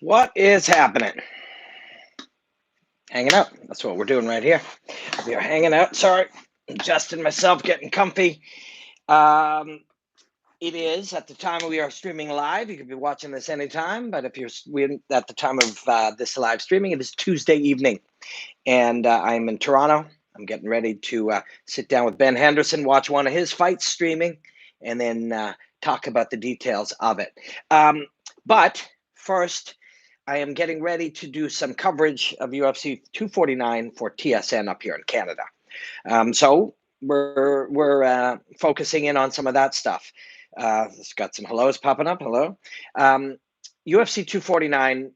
What is happening? Hanging out. That's what we're doing right here. We are hanging out. Sorry, adjusting myself, getting comfy. Um, it is at the time we are streaming live. You could be watching this anytime, but if we're at the time of this live streaming, it is Tuesday evening, and I'm in Toronto. I'm getting ready to sit down with Ben Henderson, watch one of his fights streaming, and then talk about the details of it. But first, I am getting ready to do some coverage of UFC 249 for TSN up here in Canada. So we're focusing in on some of that stuff. It's got some hellos popping up. Hello. UFC 249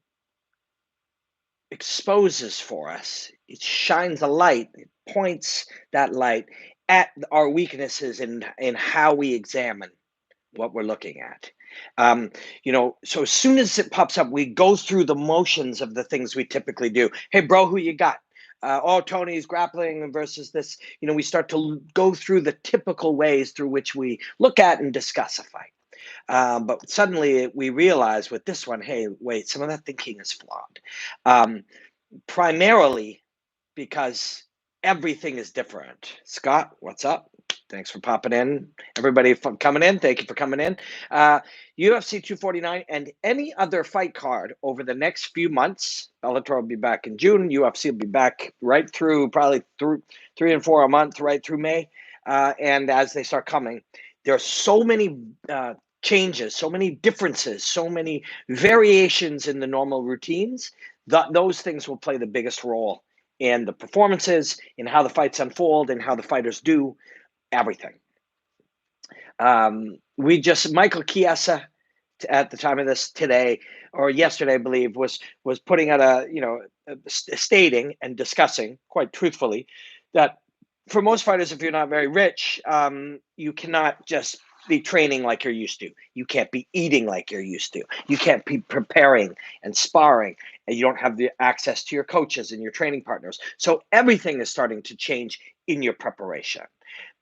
exposes for us. It shines a light. It points that light at our weaknesses in how we examine what we're looking at. So as soon as it pops up, we go through the motions of the things we typically do. Hey, bro, who you got? Tony's grappling versus this. We start to go through the typical ways through which we look at and discuss a fight. But suddenly we realize with this one, hey, wait, some of that thinking is flawed. Primarily because everything is different. Scott, what's up? Thanks for popping in. Everybody coming in, thank you for coming in. UFC 249 and any other fight card over the next few months. Bellator will be back in June. UFC will be back right through probably through 3 and 4 a month, right through May. And as they start coming, there are so many changes, so many differences, so many variations in the normal routines. Those things will play the biggest role in the performances, in how the fights unfold, and how the fighters do everything. Michael Chiesa at the time of this today or yesterday, I believe, was putting out stating and discussing quite truthfully that for most fighters, if you're not very rich, you cannot just be training like you're used to. You can't be eating like you're used to. You can't be preparing and sparring, and you don't have the access to your coaches and your training partners. So everything is starting to change in your preparation.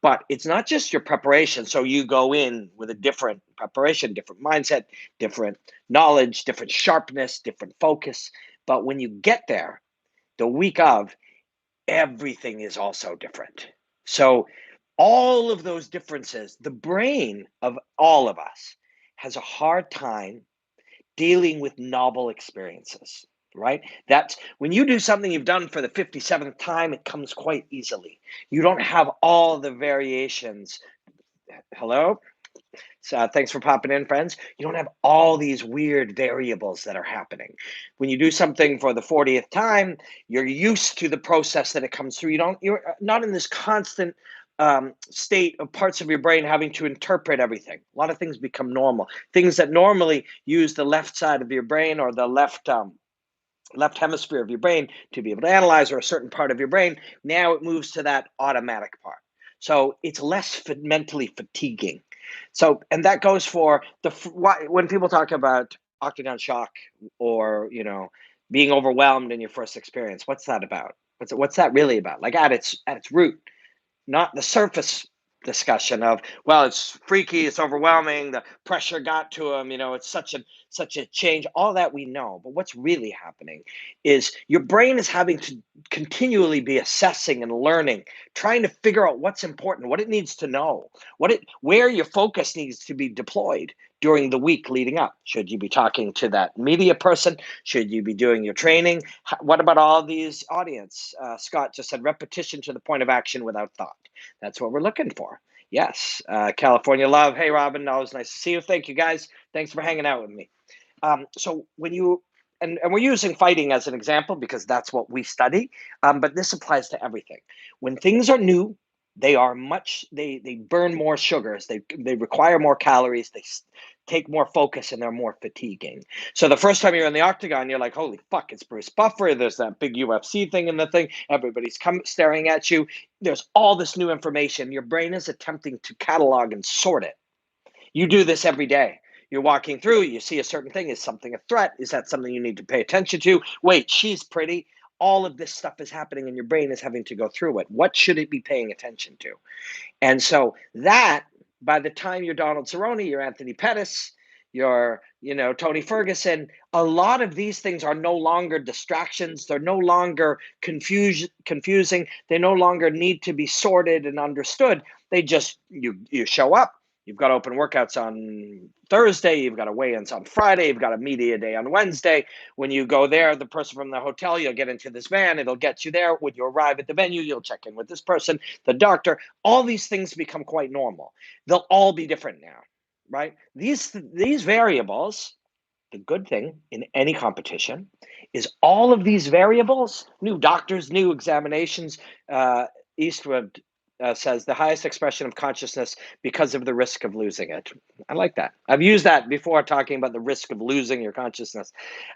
But it's not just your preparation. So you go in with a different preparation, different mindset, different knowledge, different sharpness, different focus. But when you get there, the week of, everything is also different. So all of those differences, the brain of all of us has a hard time dealing with novel experiences, right? That's when you do something you've done for the 57th time, it comes quite easily. You don't have all the variations. Hello? So thanks for popping in, friends. You don't have all these weird variables that are happening. When you do something for the 40th time, you're used to the process that it comes through. You're not in this constant state of parts of your brain having to interpret everything. A lot of things become normal. Things that normally use the left side of your brain or the left hemisphere of your brain to be able to analyze, or a certain part of your brain, now it moves to that automatic part. So it's less mentally fatiguing. So, and that goes for when people talk about octagon shock or, being overwhelmed in your first experience, what's that about? What's that really about? Like at its root, not the surface discussion of, well, it's freaky, it's overwhelming, the pressure got to him, it's such a change. All that we know, but what's really happening is your brain is having to continually be assessing and learning, trying to figure out what's important, what it needs to know, where your focus needs to be deployed during the week leading up. Should you be talking to that media person? Should you be doing your training? What about all these audience? Scott just said repetition to the point of action without thought. That's what we're looking for. Yes. California love. Hey, Robin. Always nice to see you. Thank you, guys. Thanks for hanging out with me. So when you, and we're using fighting as an example because that's what we study, but this applies to everything. When things are new, they burn more sugars, they require more calories, they take more focus, and they're more fatiguing. So the first time you're in the octagon, you're like, holy fuck, it's Bruce Buffer, there's that big UFC thing in the thing, everybody's staring at you, there's all this new information, your brain is attempting to catalog and sort it. You do this every day. You're walking through, you see a certain thing. Is something a threat? Is that something you need to pay attention to? Wait, she's pretty. All of this stuff is happening and your brain is having to go through it. What should it be paying attention to? And so that, by the time you're Donald Cerrone, you're Anthony Pettis, your, Tony Ferguson. A lot of these things are no longer distractions. They're no longer confusing. They no longer need to be sorted and understood. They just, you show up. You've got open workouts on Thursday. You've got a weigh-ins on Friday. You've got a media day on Wednesday. When you go there, the person from the hotel, you'll get into this van. It'll get you there. When you arrive at the venue, you'll check in with this person, the doctor. All these things become quite normal. They'll all be different now, right? These variables, the good thing in any competition is all of these variables, new doctors, new examinations. Eastwood says the highest expression of consciousness because of the risk of losing it. I like that. I've used that before talking about the risk of losing your consciousness,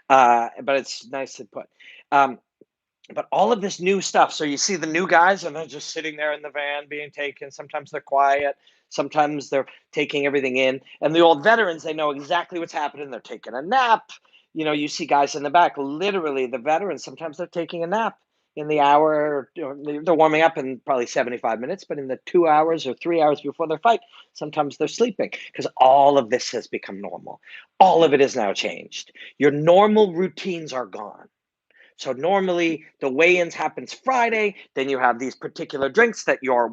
but it's nice to put. But all of this new stuff. So you see the new guys, and they're just sitting there in the van being taken. Sometimes they're quiet. Sometimes they're taking everything in. And the old veterans, they know exactly what's happening. They're taking a nap. You see guys in the back, literally the veterans, sometimes they're taking a nap in the hour, or they're warming up in probably 75 minutes, but in the 2 hours or 3 hours before their fight, sometimes they're sleeping because all of this has become normal. All of it is now changed. Your normal routines are gone. So normally the weigh-ins happens Friday. Then you have these particular drinks that your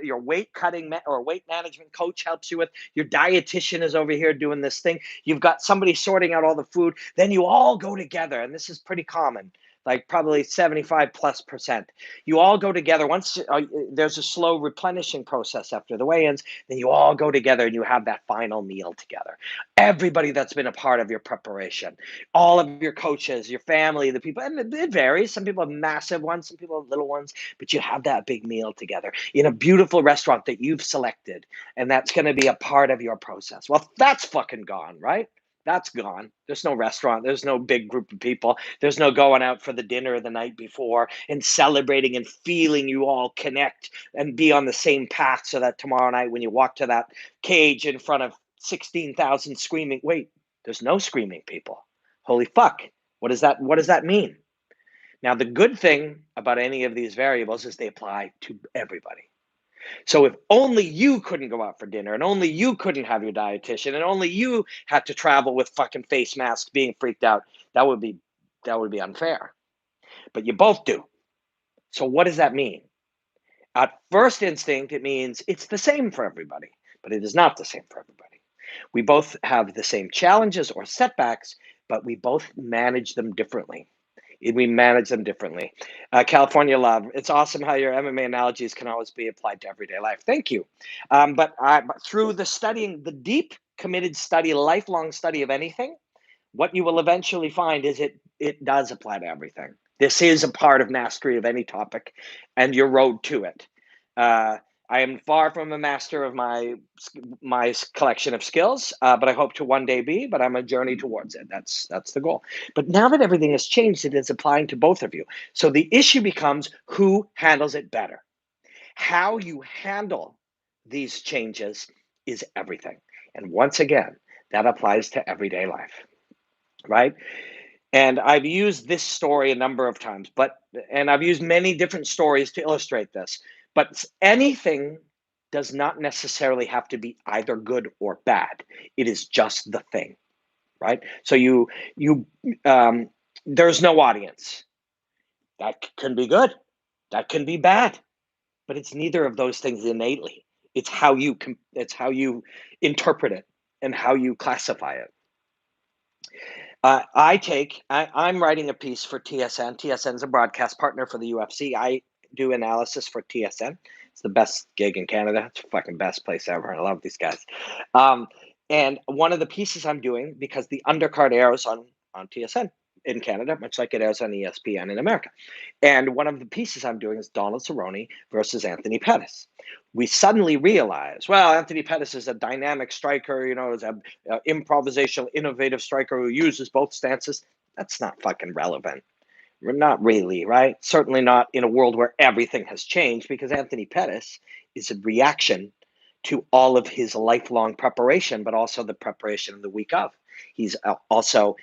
your weight cutting or weight management coach helps you with. Your dietitian is over here doing this thing. You've got somebody sorting out all the food. Then you all go together, and this is pretty common. Like probably 75+%. You all go together. Once there's a slow replenishing process after the weigh-ins, then you all go together and you have that final meal together. Everybody that's been a part of your preparation, all of your coaches, your family, the people, and it varies. Some people have massive ones, some people have little ones, but you have that big meal together in a beautiful restaurant that you've selected, and that's going to be a part of your process. Well, that's fucking gone, right? That's gone. There's no restaurant. There's no big group of people. There's no going out for the dinner the night before and celebrating and feeling you all connect and be on the same path so that tomorrow night when you walk to that cage in front of 16,000 screaming, wait, there's no screaming people. Holy fuck. What does that mean? Now, the good thing about any of these variables is they apply to everybody. So if only you couldn't go out for dinner and only you couldn't have your dietitian and only you had to travel with fucking face masks being freaked out, that would be unfair. But you both do. So what does that mean? At first instinct, it means it's the same for everybody, but it is not the same for everybody. We both have the same challenges or setbacks, but we both manage them differently. We manage them differently. California Love, it's awesome how your MMA analogies can always be applied to everyday life. Thank you. But through the studying, the deep, committed study, lifelong study of anything, what you will eventually find is it does apply to everything. This is a part of mastery of any topic and your road to it. I am far from a master of my collection of skills, but I hope to one day be. But I'm a journey towards it. That's the goal. But now that everything has changed, it is applying to both of you. So the issue becomes who handles it better. How you handle these changes is everything. And once again, that applies to everyday life, right? And I've used this story a number of times, and I've used many different stories to illustrate this. But anything does not necessarily have to be either good or bad. It is just the thing, right? So there's no audience. That can be good. That can be bad. But it's neither of those things innately. It's how you interpret it and how you classify it. I'm writing a piece for TSN. TSN is a broadcast partner for the UFC. I do analysis for TSN. It's the best gig in Canada. It's the fucking best place ever. I love these guys. And one of the pieces I'm doing, because the undercard airs on TSN in Canada, much like it airs on ESPN in America. And one of the pieces I'm doing is Donald Cerrone versus Anthony Pettis. We suddenly realize, well, Anthony Pettis is a dynamic striker, is a improvisational, innovative striker who uses both stances. That's not fucking relevant. Not really, right? Certainly not in a world where everything has changed, because Anthony Pettis is a reaction to all of his lifelong preparation, but also the preparation of the week of. He's also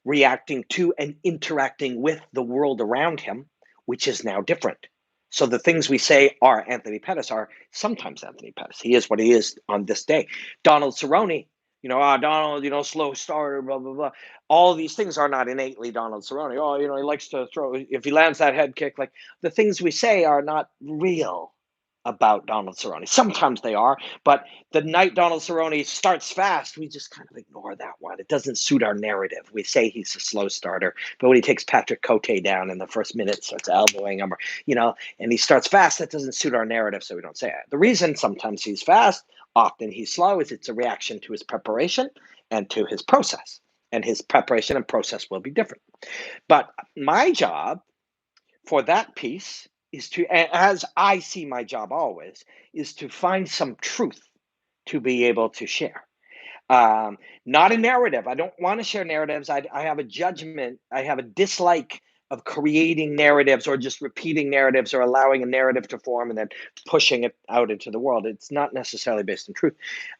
reacting to and interacting with the world around him, which is now different. So the things we say are Anthony Pettis are sometimes Anthony Pettis. He is what he is on this day. Donald Cerrone Donald, slow starter, blah, blah, blah. All these things are not innately Donald Cerrone. Oh, he likes to throw, if he lands that head kick, like the things we say are not real about Donald Cerrone. Sometimes they are, but the night Donald Cerrone starts fast, we just kind of ignore that one. It doesn't suit our narrative. We say he's a slow starter, but when he takes Patrick Cote down in the first minute, starts elbowing him, and he starts fast, that doesn't suit our narrative, so we don't say it. The reason sometimes he's fast, often he's slow, is it's a reaction to his preparation and to his process. And his preparation and process will be different. But my job for that piece is to, as I see my job always, is to find some truth to be able to share. Not a narrative. I don't want to share narratives. I have a judgment. I have a dislike of creating narratives or just repeating narratives or allowing a narrative to form and then pushing it out into the world. It's not necessarily based in truth.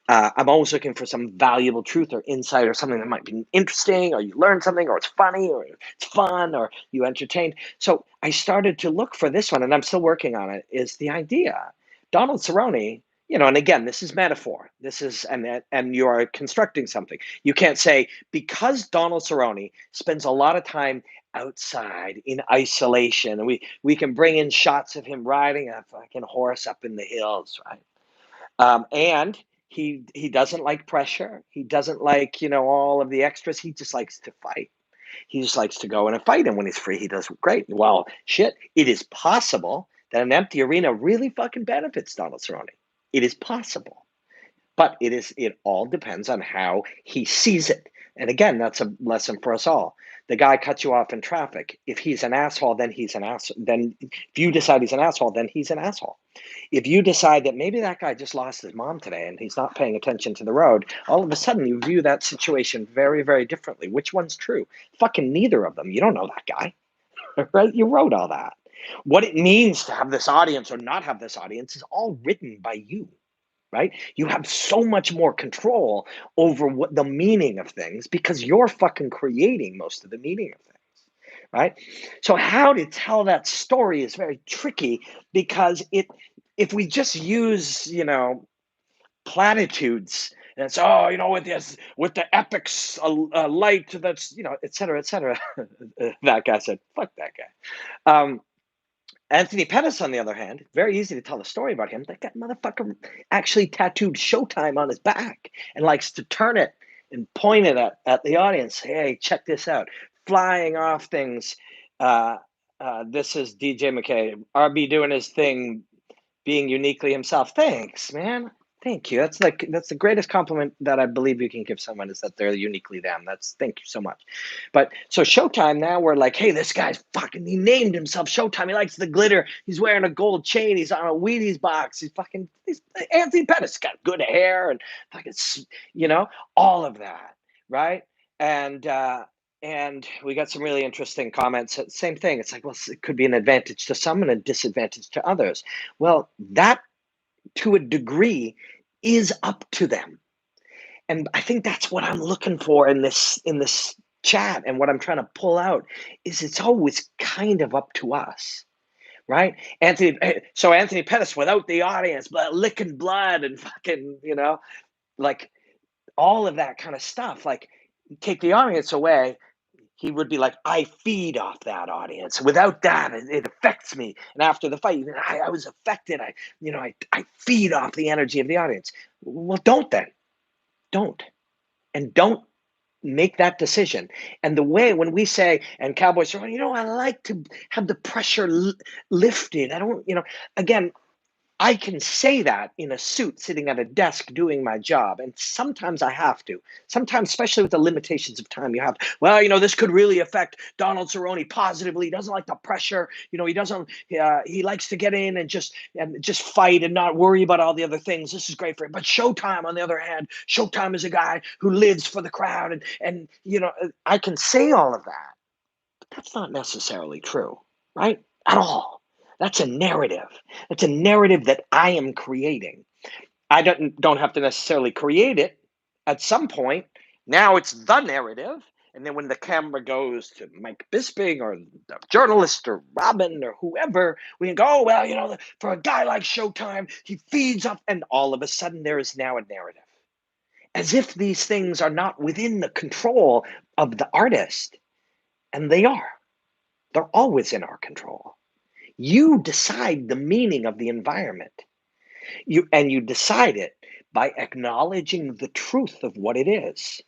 I'm always looking for some valuable truth or insight or something that might be interesting, or you learn something, or it's funny, or it's fun, or you entertain. So I started to look for this one, and I'm still working on it, is the idea. Donald Cerrone, and again, this is metaphor. This is, and you are constructing something. You can't say, because Donald Cerrone spends a lot of time outside in isolation, and we can bring in shots of him riding a fucking horse up in the hills, right? And he doesn't like pressure. He doesn't like, all of the extras. He just likes to fight. He just likes to go in and fight. And when he's free, he does great. Well, shit, it is possible that an empty arena really fucking benefits Donald Cerrone. It is possible. But it all depends on how he sees it. And again, that's a lesson for us all. The guy cuts you off in traffic. If he's an asshole, then he's an asshole. Then if you decide he's an asshole, then he's an asshole. If you decide that maybe that guy just lost his mom today and he's not paying attention to the road, all of a sudden you view that situation very, very differently. Which one's true? Fucking neither of them. You don't know that guy, right? You wrote all that. What it means to have this audience or not have this audience is all written by you, right? You have so much more control over what the meaning of things, because you're fucking creating most of the meaning of things. Right. So how to tell that story is very tricky, because if we just use, platitudes, and it's, with the epics, light, that's, et cetera, et cetera. That guy said, fuck that guy. Anthony Pettis, on the other hand, very easy to tell a story about him. That motherfucker actually tattooed Showtime on his back and likes to turn it and point it at the audience. Hey, check this out. Flying off things. This is DJ McKay. RB doing his thing, being uniquely himself. Thanks, man. Thank you. That's the greatest compliment that I believe you can give someone, is that they're uniquely them. Thank you so much. But so Showtime, now we're like, hey, this guy's fucking, he named himself Showtime. He likes the glitter. He's wearing a gold chain. He's on a Wheaties box. He's Anthony Pettis, got good hair and fucking, all of that, right? And we got some really interesting comments. Same thing. It's like, well, it could be an advantage to some and a disadvantage to others. Well, that, to a degree, is up to them. And I think that's what I'm looking for in this chat, and what I'm trying to pull out is it's always kind of up to us, right? Anthony Pettis without the audience, but licking blood and fucking, like all of that kind of stuff. Like, take the audience away, he would be like, I feed off that audience. Without that, it affects me. And after the fight, I was affected. I feed off the energy of the audience. Well, don't then. Don't. And don't make that decision. And the way, when we say, and Cowboys say, I like to have the pressure lifted. I don't, again, I can say that in a suit sitting at a desk doing my job. And sometimes I have to. Sometimes, especially with the limitations of time, you have, this could really affect Donald Cerrone positively. He doesn't like the pressure. He doesn't, he likes to get in and just fight and not worry about all the other things. This is great for him. But Showtime, on the other hand, Showtime is a guy who lives for the crowd. And I can say all of that. But that's not necessarily true, right? At all. That's a narrative. That's a narrative that I am creating. I don't have to necessarily create it. At some point, now it's the narrative. And then when the camera goes to Mike Bisping or the journalist or Robin or whoever, we can go, for a guy like Showtime, he feeds up, and all of a sudden there is now a narrative. as if these things are not within the control of the artist. And they are. They're always in our control. You decide the meaning of the environment. You decide it by acknowledging the truth of what it is.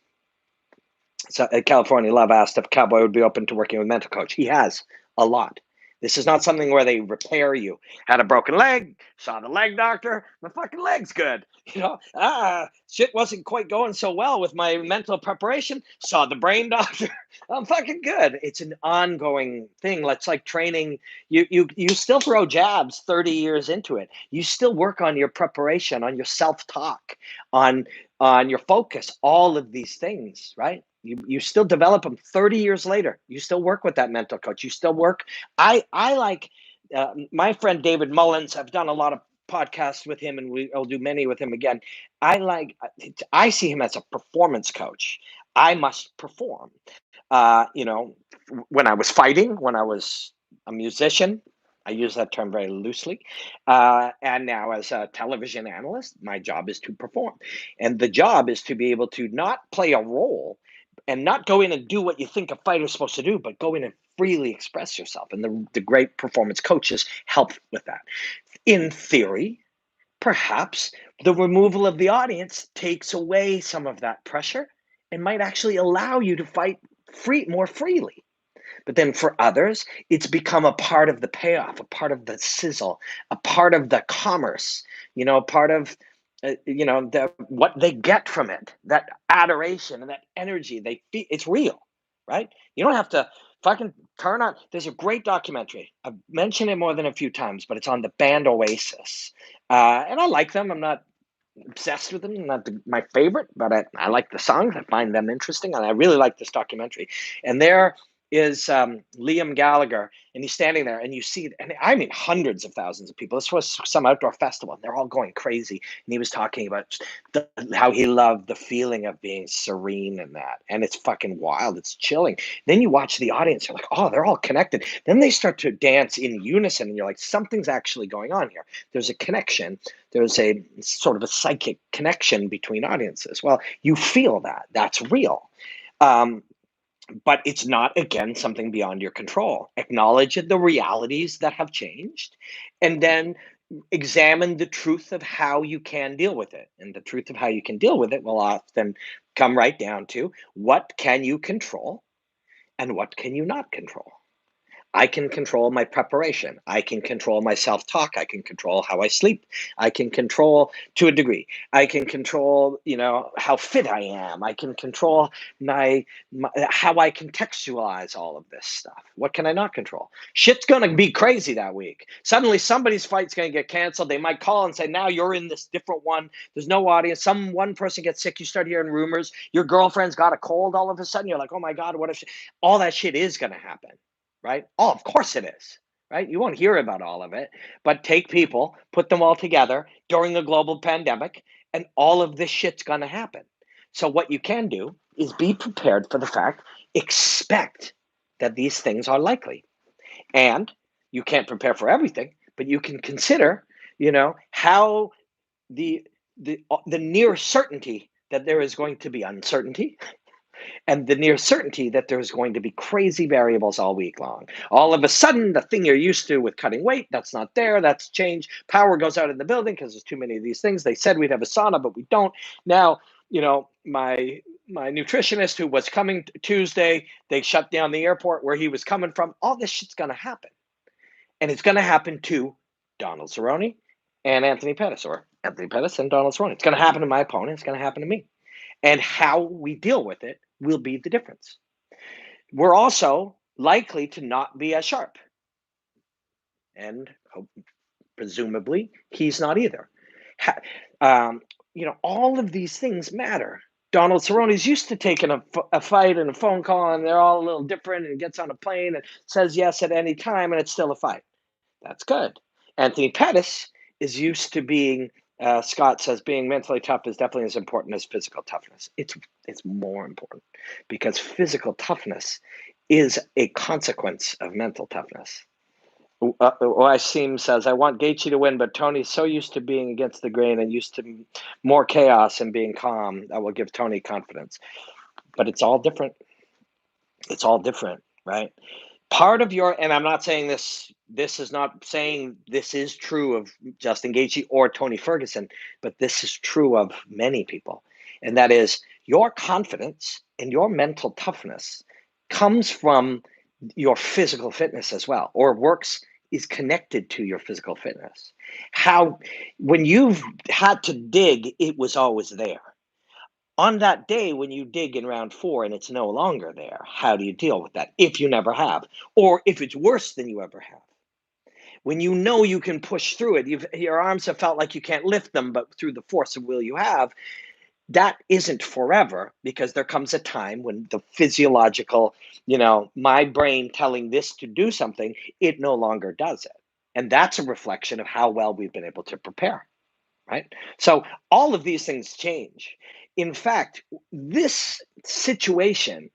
So, California Love asked if Cowboy would be open to working with mental coach. He has a lot. This is not something where they repair you. Had a broken leg, saw the leg doctor, my fucking leg's good. Shit wasn't quite going so well with my mental preparation. Saw the brain doctor. I'm fucking good. It's an ongoing thing. It's like training. You still throw jabs 30 years into it. You still work on your preparation, on your self-talk, on your focus, all of these things, right? You still develop them 30 years later. You still work with that mental coach. You still work. I like my friend David Mullins. I've done a lot of podcasts with him, and I'll do many with him again. I see him as a performance coach. I must perform. Uh, you know, when I was fighting, when I was a musician, I use that term very loosely. And now, as a television analyst, my job is to perform. And the job is to be able to not play a role and not go in and do what you think a fighter's supposed to do, but go in and freely express yourself. And the great performance coaches help with that. In theory, perhaps the removal of the audience takes away some of that pressure and might actually allow you to fight more freely. But then for others, it's become a part of the payoff, a part of the sizzle, a part of the commerce, part of what they get from it, that adoration and that energy they feel. It's real, right? You don't have to fucking turn on. There's a great documentary. I've mentioned it more than a few times, but it's on the band Oasis, and I like them. I'm not obsessed with them. Not my favorite, but I like the songs. I find them interesting, and I really like this documentary. And there is Liam Gallagher, and he's standing there, and you see, and I mean, hundreds of thousands of people. This was some outdoor festival, and they're all going crazy. And he was talking about how he loved the feeling of being serene in that, and it's fucking wild. It's chilling. Then you watch the audience, you're like, oh, they're all connected. Then they start to dance in unison, and you're like, something's actually going on here. There's a connection. There's a sort of a psychic connection between audiences. Well, you feel that. That's real. Um, but it's not, again, something beyond your control. Acknowledge the realities that have changed, and then examine the truth of how you can deal with it. And the truth of how you can deal with it will often come right down to what can you control and what can you not control. I can control my preparation. I can control my self-talk. I can control how I sleep. I can control, to a degree. I can control, how fit I am. I can control my how I contextualize all of this stuff. What can I not control? Shit's gonna be crazy that week. Suddenly, somebody's fight's gonna get canceled. They might call and say, "Now you're in this different one. There's no audience." One person gets sick. You start hearing rumors. Your girlfriend's got a cold. All of a sudden, you're like, "Oh my God, what if?" All that shit is gonna happen. Right? Oh, of course it is. Right? You won't hear about all of it, but take people, put them all together during a global pandemic, and all of this shit's going to happen. So, what you can do is be prepared for the fact, expect that these things are likely. And you can't prepare for everything, but you can consider, how the near certainty that there is going to be uncertainty and the near certainty that there's going to be crazy variables all week long. All of a sudden, the thing you're used to with cutting weight, that's not there. That's changed. Power goes out in the building because there's too many of these things. They said we'd have a sauna, but we don't. Now, my nutritionist who was coming Tuesday, they shut down the airport where he was coming from. All this shit's going to happen. And it's going to happen to Donald Cerrone and Anthony Pettis, or Anthony Pettis and Donald Cerrone. It's going to happen to my opponent. It's going to happen to me. And how we deal with it will be the difference. We're also likely to not be as sharp. And presumably, he's not either. All of these things matter. Donald Cerrone's used to taking a fight and a phone call, and they're all a little different, and gets on a plane and says yes at any time, and it's still a fight. That's good. Anthony Pettis is used to being, Scott says, being mentally tough is definitely as important as physical toughness. It's more important because physical toughness is a consequence of mental toughness. Wasim says, I want Gaethje to win, but Tony's so used to being against the grain and used to more chaos and being calm. That will give Tony confidence. But it's all different. It's all different, right? Part of your, and I'm not saying this is not saying this is true of Justin Gaethje or Tony Ferguson, but this is true of many people. And that is your confidence and your mental toughness comes from your physical fitness as well, or works is connected to your physical fitness. How, when you've had to dig, it was always there. On that day when you dig in round 4 and it's no longer there, how do you deal with that if you never have, or if it's worse than you ever have? When you know you can push through it, your arms have felt like you can't lift them, but through the force of will you have, that isn't forever, because there comes a time when the physiological, my brain telling this to do something, it no longer does it. And that's a reflection of how well we've been able to prepare. Right? So all of these things change. In fact, this situation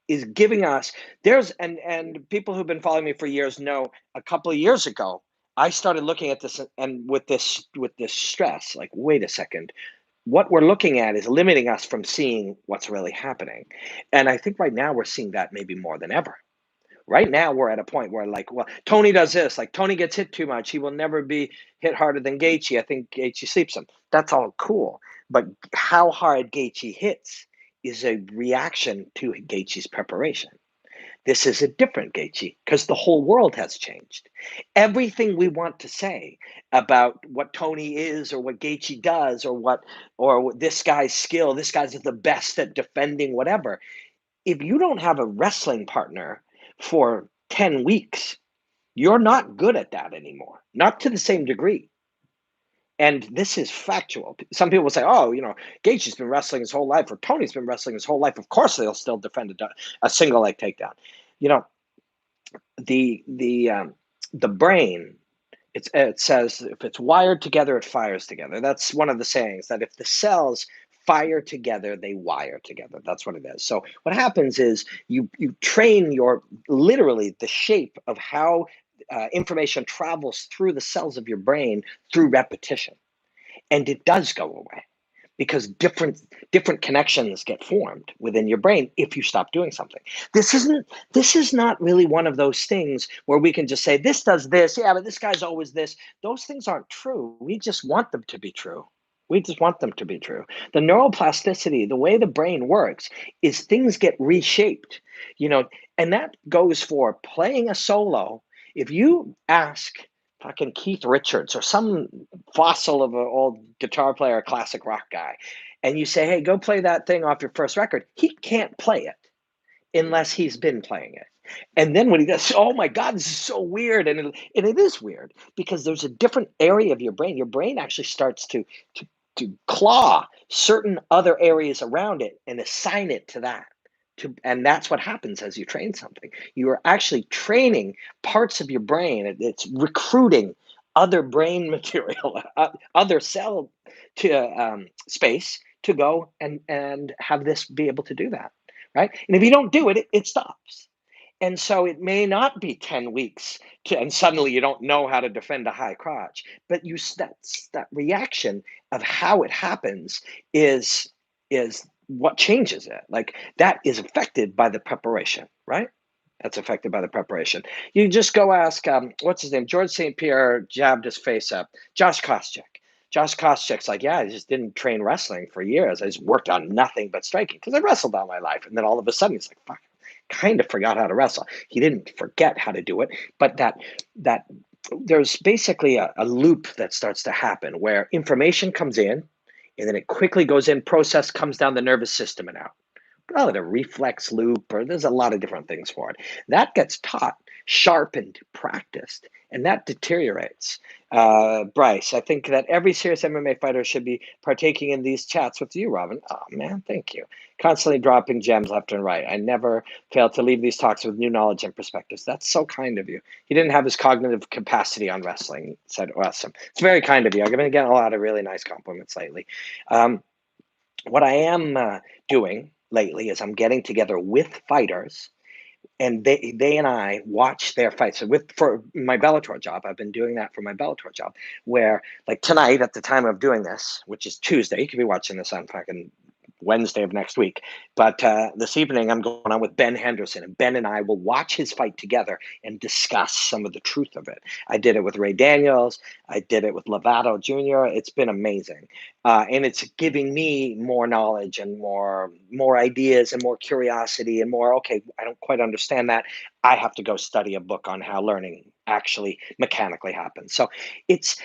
is giving us and people who've been following me for years know a couple of years ago I started looking at this and with this stress, like, wait a second, what we're looking at is limiting us from seeing what's really happening. And I think right now we're seeing that maybe more than ever. Right now, we're at a point where, like, well, Tony does this. Like, Tony gets hit too much. He will never be hit harder than Gaethje. I think Gaethje sleeps him. That's all cool. But how hard Gaethje hits is a reaction to Gaethje's preparation. This is a different Gaethje because the whole world has changed. Everything we want to say about what Tony is or what Gaethje does or this guy's skill, this guy's the best at defending whatever, if you don't have a wrestling partner for 10 weeks, you're not good at that anymore, not to the same degree. And this is factual. Some people will say, oh, Gaethje's been wrestling his whole life, or Tony's been wrestling his whole life. Of course, they'll still defend a single leg takedown. You know, the brain, it says if it's wired together, it fires together. That's one of the sayings, that if the cells fire together, they wire together. That's what it is. So what happens is you train literally the shape of how information travels through the cells of your brain through repetition, and it does go away because different connections get formed within your brain if you stop doing something. This is not really one of those things where we can just say this does this, yeah, but this guy's always this. Those things aren't true. We just want them to be true. We just want them to be true. The neuroplasticity, the way the brain works, is things get reshaped, and that goes for playing a solo. If you ask fucking Keith Richards or some fossil of an old guitar player, classic rock guy, and you say, hey, go play that thing off your first record, he can't play it unless he's been playing it. And then when he does, oh my God, this is so weird. And it is weird because there's a different area of your brain. Your brain actually starts to claw certain other areas around it and assign it to that. And that's what happens as you train something. You are actually training parts of your brain. It's recruiting other brain material, other cell space to go and have this be able to do that, right? And if you don't do it, it stops. And so it may not be 10 weeks and suddenly you don't know how to defend a high crotch, but that reaction of how it happens is what changes it. Like, that is affected by the preparation, right? That's affected by the preparation. You just go ask, what's his name? George St. Pierre jabbed his face up. Josh Koscheck. Josh Koscheck's like, yeah, I just didn't train wrestling for years. I just worked on nothing but striking because I wrestled all my life. And then all of a sudden he's like, fuck, kind of forgot how to wrestle. He didn't forget how to do it, but that there's basically a loop that starts to happen where information comes in and then it quickly goes in, process, comes down the nervous system and out. Call it a reflex loop, or there's a lot of different things for it. That gets taught, sharpened, practiced, and that deteriorates. Bryce, I think that every serious MMA fighter should be partaking in these chats with you, Robin. Oh, man, thank you. Constantly dropping gems left and right. I never fail to leave these talks with new knowledge and perspectives. That's so kind of you. He didn't have his cognitive capacity on wrestling. He said, awesome. It's very kind of you. I've been getting a lot of really nice compliments lately. What I am doing lately is I'm getting together with fighters and they and I watch their fights. So for my Bellator job, I've been doing that for my Bellator job, where like tonight at the time of doing this, which is Tuesday, you could be watching this on fucking Wednesday of next week. But this evening, I'm going on with Ben Henderson, and Ben and I will watch his fight together and discuss some of the truth of it. I did it with Ray Daniels. I did it with Lovato Jr. It's been amazing, and it's giving me more knowledge and more ideas and more curiosity and more. Okay, I don't quite understand that. I have to go study a book on how learning actually mechanically happens. So it's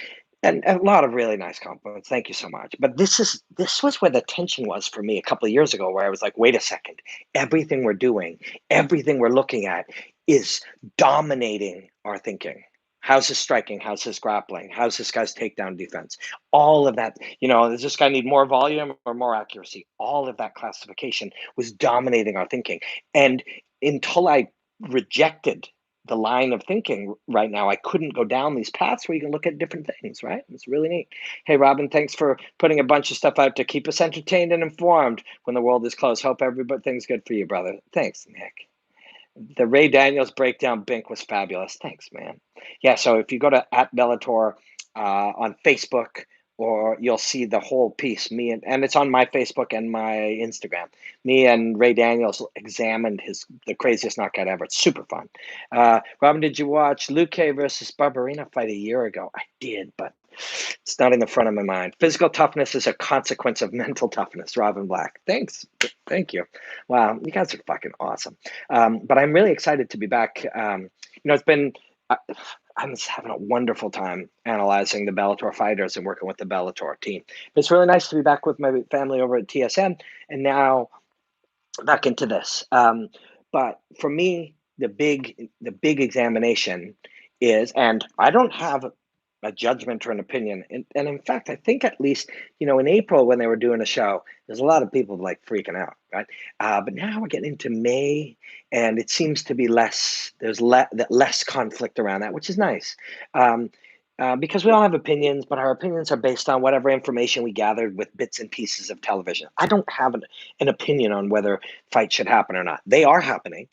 and a lot of really nice compliments. Thank you so much. But this was where the tension was for me a couple of years ago, where I was like, wait a second, everything we're doing, everything we're looking at is dominating our thinking. How's his striking? How's his grappling? How's this guy's takedown defense? All of that, does this guy need more volume or more accuracy? All of that classification was dominating our thinking. And until I rejected the line of thinking right now, I couldn't go down these paths where you can look at different things, right? It's really neat. Hey, Robin, thanks for putting a bunch of stuff out to keep us entertained and informed when the world is closed. Hope everything's good for you, brother. Thanks, Nick. The Ray Daniels breakdown Bink was fabulous. Thanks, man. Yeah, so if you go to @Bellator on Facebook, or you'll see the whole piece. And it's on my Facebook and my Instagram. Me and Ray Daniels examined the craziest knockout ever. It's super fun. Robin, did you watch Luque versus Barberina fight a year ago? I did, but it's not in the front of my mind. Physical toughness is a consequence of mental toughness. Robin Black. Thanks. Thank you. Wow, you guys are fucking awesome. But I'm really excited to be back. It's been. I'm just having a wonderful time analyzing the Bellator fighters and working with the Bellator team. It's really nice to be back with my family over at TSN, and now back into this. But for me, the big examination is, and I don't have a judgment or an opinion. And in fact, I think at least, in April when they were doing a show, there's a lot of people like freaking out, right? But now we're getting into May, and it seems to be there's less conflict around that, which is nice. Because we all have opinions, but our opinions are based on whatever information we gathered with bits and pieces of television. I don't have an opinion on whether fights should happen or not. They are happening,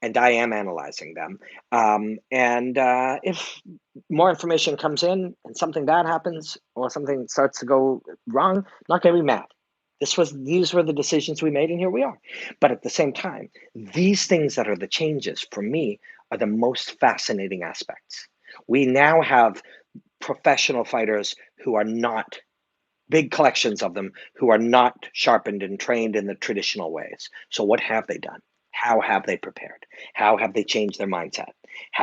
and I am analyzing them. And if more information comes in and something bad happens or something starts to go wrong, I'm not going to be mad. These were the decisions we made, and here we are. But at the same time, these things that are the changes for me are the most fascinating aspects. We now have professional fighters who are not big collections of them who are not sharpened and trained in the traditional ways. So what have they done? How have they prepared? How have they changed their mindset?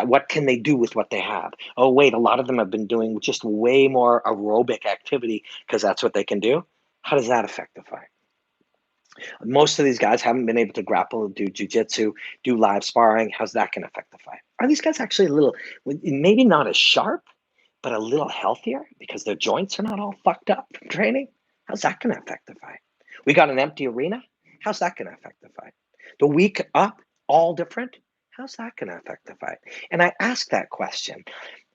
What can they do with what they have? Oh, wait, a lot of them have been doing just way more aerobic activity because that's what they can do. How does that affect the fight? Most of these guys haven't been able to grapple, do jujitsu, do live sparring. How's that going to affect the fight? Are these guys actually a little, maybe not as sharp, but a little healthier because their joints are not all fucked up from training? How's that going to affect the fight? We got an empty arena. How's that going to affect the fight? The week up, all different. How's that going to affect the fight? And I ask that question.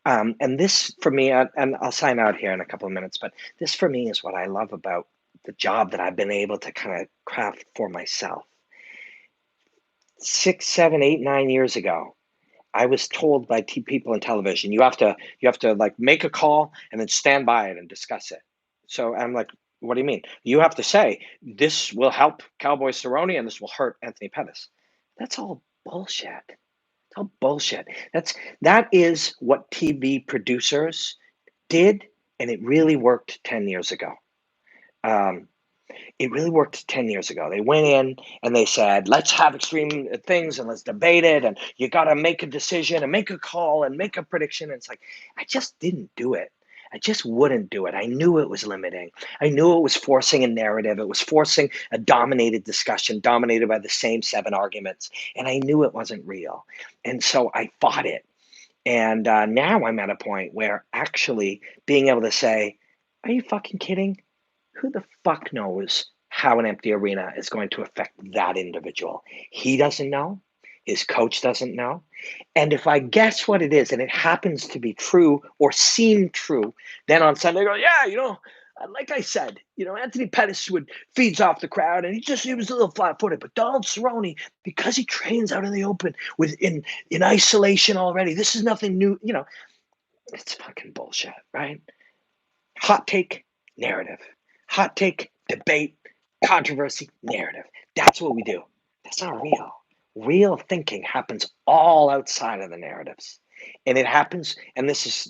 And this for me, and I'll sign out here in a couple of minutes, but this for me is what I love about the job that I've been able to kind of craft for myself. 6, 7, 8, 9 years ago, I was told by people in television, you have to like make a call and then stand by it and discuss it. So I'm like, what do you mean? You have to say this will help Cowboy Cerrone and this will hurt Anthony Pettis. That's all bullshit. It's all bullshit. That is what TV producers did, and it really worked 10 years ago. It really worked 10 years ago. They went in and they said, let's have extreme things and let's debate it. And you got to make a decision and make a call and make a prediction. And it's like, I just didn't do it. I just wouldn't do it. I knew it was limiting. I knew it was forcing a narrative. It was forcing a dominated discussion, dominated by the same 7 arguments. And I knew it wasn't real. And so I fought it. And now I'm at a point where actually being able to say, are you fucking kidding? Who the fuck knows how an empty arena is going to affect that individual? He doesn't know. His coach doesn't know. And if I guess what it is and it happens to be true or seem true, then on Sunday I go, yeah, Like I said, Anthony Pettis would feeds off the crowd, and he was a little flat-footed. But Donald Cerrone, because he trains out in the open with in isolation already, this is nothing new. It's fucking bullshit, right? Hot take, narrative. Hot take, debate, controversy, narrative. That's what we do. That's not real. Real thinking happens all outside of the narratives. And it happens, and this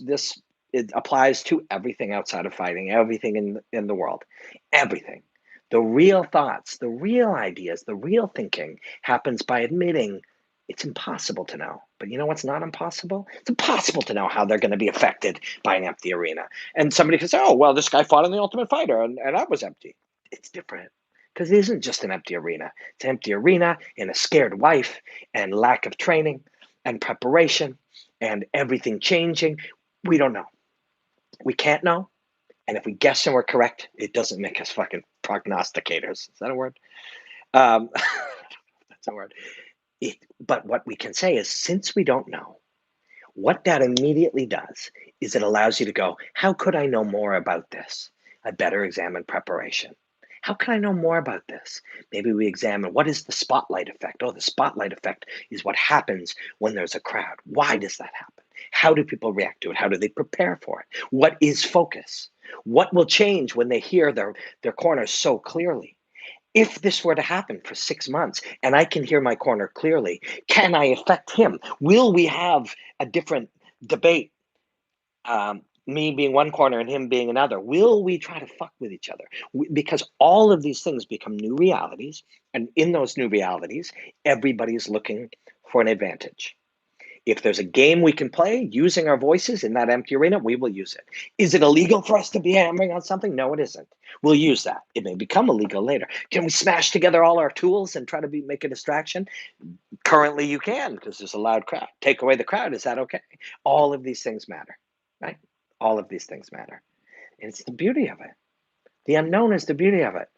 it applies to everything outside of fighting, everything in the world. Everything. The real thoughts, the real ideas, the real thinking happens by admitting it's impossible to know. But you know what's not impossible? It's impossible to know how they're going to be affected by an empty arena. And somebody can say, oh, well, this guy fought in the Ultimate Fighter and that was empty. It's different because it isn't just an empty arena. It's an empty arena and a scared wife and lack of training and preparation and everything changing. We don't know. We can't know. And if we guess and we're correct, it doesn't make us fucking prognosticators. Is that a word? That's a word. But what we can say is, since we don't know, what that immediately does is it allows you to go, how could I know more about this? I better examine preparation. How can I know more about this? Maybe we examine, what is the spotlight effect? Oh, the spotlight effect is what happens when there's a crowd. Why does that happen? How do people react to it? How do they prepare for it? What is focus? What will change when they hear their corners so clearly? If this were to happen for 6 months and I can hear my corner clearly, can I affect him? Will we have a different debate? Me being one corner and him being another. Will we try to fuck with each other? Because all of these things become new realities. And in those new realities, everybody's looking for an advantage. If there's a game we can play using our voices in that empty arena, we will use it. Is it illegal for us to be hammering on something? No, it isn't. We'll use that. It may become illegal later. Can we smash together all our tools and try to make a distraction? Currently, you can because there's a loud crowd. Take away the crowd. Is that okay? All of these things matter, right? All of these things matter. And it's the beauty of it. The unknown is the beauty of it.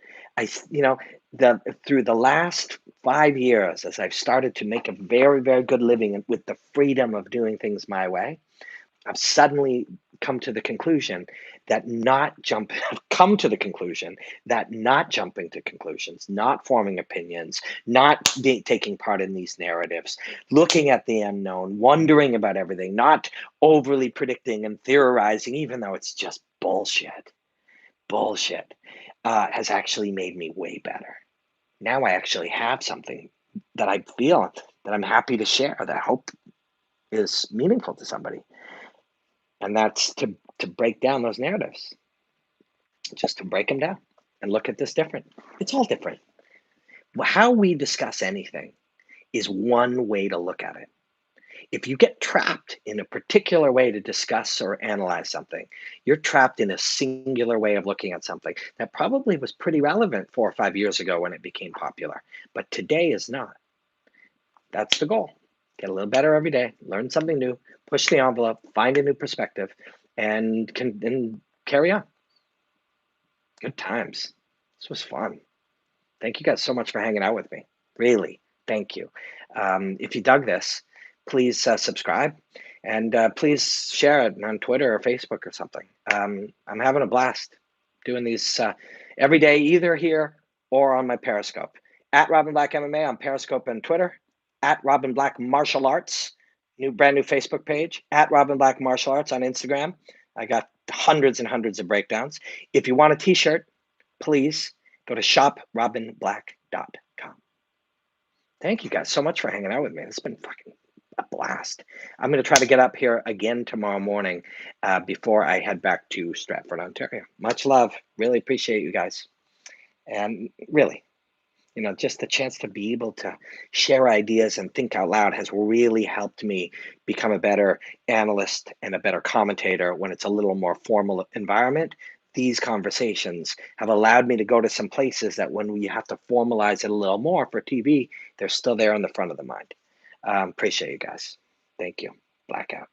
Through the last 5 years, as I've started to make a very, very good living with the freedom of doing things my way, I've suddenly come to the conclusion that come to the conclusion that not jumping to conclusions, not forming opinions, not taking part in these narratives, looking at the unknown, wondering about everything, not overly predicting and theorizing, even though it's just bullshit, has actually made me way better. Now I actually have something that I feel that I'm happy to share that I hope is meaningful to somebody. And that's to break down those narratives, just to break them down and look at this different. It's all different. How we discuss anything is one way to look at it. If you get trapped in a particular way to discuss or analyze something, you're trapped in a singular way of looking at something that probably was pretty relevant 4 or 5 years ago when it became popular, but today is not. That's the goal. Get a little better every day, learn something new, push the envelope, find a new perspective, and carry on. Good times. This was fun. Thank you guys so much for hanging out with me. Really, thank you. If you dug this, please subscribe and please share it on Twitter or Facebook or something. I'm having a blast doing these every day, either here or on my Periscope. At Robin Black MMA on Periscope and Twitter. At Robin Black Martial Arts, brand new Facebook page. At Robin Black Martial Arts on Instagram. I got hundreds and hundreds of breakdowns. If you want a t-shirt, please go to shoprobinblack.com. Thank you guys so much for hanging out with me. It's been fucking a blast. I'm going to try to get up here again tomorrow morning before I head back to Stratford, Ontario. Much love. Really appreciate you guys. And really, just the chance to be able to share ideas and think out loud has really helped me become a better analyst and a better commentator when it's a little more formal environment. These conversations have allowed me to go to some places that when we have to formalize it a little more for TV, they're still there in the front of the mind. Appreciate you guys. Thank you. Blackout.